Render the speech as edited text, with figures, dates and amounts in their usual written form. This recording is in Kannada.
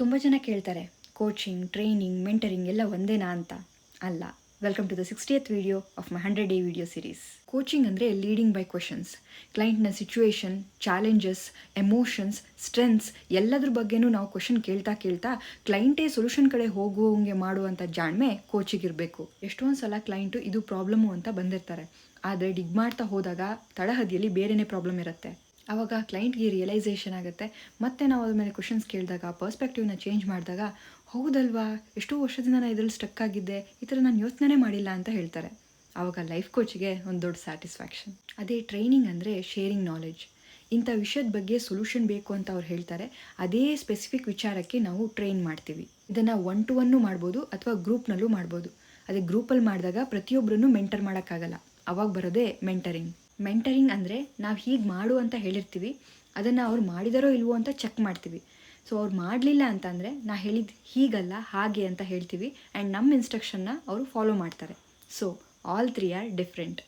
ತುಂಬ ಜನ ಕೇಳ್ತಾರೆ, ಕೋಚಿಂಗ್, ಟ್ರೈನಿಂಗ್, ಮೆಂಟರಿಂಗ್ ಎಲ್ಲ ಒಂದೇನಾ ಅಂತ. ಅಲ್ಲ. Welcome to the 60th video of my 100 day video series. Coaching ಅಂದರೆ ಲೀಡಿಂಗ್ ಬೈ ಕ್ವೆಶನ್ಸ್. ಕ್ಲೈಂಟ್ನ ಸಿಚುವೇಶನ್, ಚಾಲೆಂಜಸ್, ಎಮೋಷನ್ಸ್, ಸ್ಟ್ರೆಂತ್ಸ್ ಎಲ್ಲದ್ರ ಬಗ್ಗೆನೂ ನಾವು ಕ್ವೆಶನ್ ಕೇಳ್ತಾ ಕ್ಲೈಂಟೇ ಸೊಲ್ಯೂಷನ್ ಕಡೆ ಹೋಗುವಂಗೆ ಮಾಡುವಂಥ ಜಾಣ್ಮೆ ಕೋಚಿಗಿರಬೇಕು. ಎಷ್ಟೊಂದು ಸಲ ಕ್ಲೈಂಟು ಇದು ಪ್ರಾಬ್ಲಮ್ಮು ಅಂತ ಬಂದಿರ್ತಾರೆ, ಆದರೆ ಡಿಗ್ ಮಾಡ್ತಾ ಹೋದಾಗ ತಳಹದಿಯಲ್ಲಿ ಬೇರೆಯೇ ಪ್ರಾಬ್ಲಮ್ ಇರುತ್ತೆ. ಆವಾಗ ಕ್ಲೈಂಟ್ಗೆ ರಿಯಲೈಸೇಷನ್ ಆಗುತ್ತೆ. ಮತ್ತು ನಾವು ಅದ್ರ ಮೇಲೆ ಕ್ವೆಶನ್ಸ್ ಕೇಳಿದಾಗ, ಪರ್ಸ್ಪೆಕ್ಟಿವ್ನ ಚೇಂಜ್ ಮಾಡಿದಾಗ, ಹೌದಲ್ವಾ, ಎಷ್ಟೋ ವರ್ಷದಿಂದ ನಾನು ಇದರಲ್ಲಿ ಸ್ಟಕ್ ಆಗಿದ್ದೆ, ಈ ಥರ ನಾನು ಯೋಚನೆ ಮಾಡಿಲ್ಲ ಅಂತ ಹೇಳ್ತಾರೆ. ಆವಾಗ ಲೈಫ್ ಕೋಚಿಗೆ ಒಂದು ದೊಡ್ಡ ಸ್ಯಾಟಿಸ್ಫ್ಯಾಕ್ಷನ್. ಅದೇ ಟ್ರೈನಿಂಗ್ ಅಂದರೆ ಶೇರಿಂಗ್ ನಾಲೆಡ್ಜ್. ಇಂಥ ವಿಷಯದ ಬಗ್ಗೆ ಸೊಲ್ಯೂಷನ್ ಬೇಕು ಅಂತ ಅವ್ರು ಹೇಳ್ತಾರೆ, ಅದೇ ಸ್ಪೆಸಿಫಿಕ್ ವಿಚಾರಕ್ಕೆ ನಾವು ಟ್ರೈನ್ ಮಾಡ್ತೀವಿ. ಇದನ್ನು 1 to 1 ಮಾಡ್ಬೋದು ಅಥವಾ ಗ್ರೂಪ್ನಲ್ಲೂ ಮಾಡ್ಬೋದು. ಅದೇ ಗ್ರೂಪಲ್ಲಿ ಮಾಡಿದಾಗ ಪ್ರತಿಯೊಬ್ಬರನ್ನು ಮೆಂಟರ್ ಮಾಡೋಕ್ಕಾಗಲ್ಲ. ಅವಾಗ ಬರೋದೇ ಮೆಂಟರಿಂಗ್. ಮೆಂಟರಿಂಗ್ ಅಂದರೆ ನಾವು ಹೀಗೆ ಮಾಡು ಅಂತ ಹೇಳಿರ್ತೀವಿ, ಅದನ್ನು ಅವ್ರು ಮಾಡಿದಾರೋ ಇಲ್ವೋ ಅಂತ ಚೆಕ್ ಮಾಡ್ತೀವಿ. ಸೊ ಅವ್ರು ಮಾಡಲಿಲ್ಲ ಅಂತಂದರೆ ನಾ ಹೇಳಿದ್ದು ಹೀಗಲ್ಲ ಹಾಗೆ ಅಂತ ಹೇಳ್ತೀವಿ, ಆ್ಯಂಡ್ ನಮ್ಮ ಇನ್ಸ್ಟ್ರಕ್ಷನ್ನ ಅವರು ಫಾಲೋ ಮಾಡ್ತಾರೆ. So all 3 are different.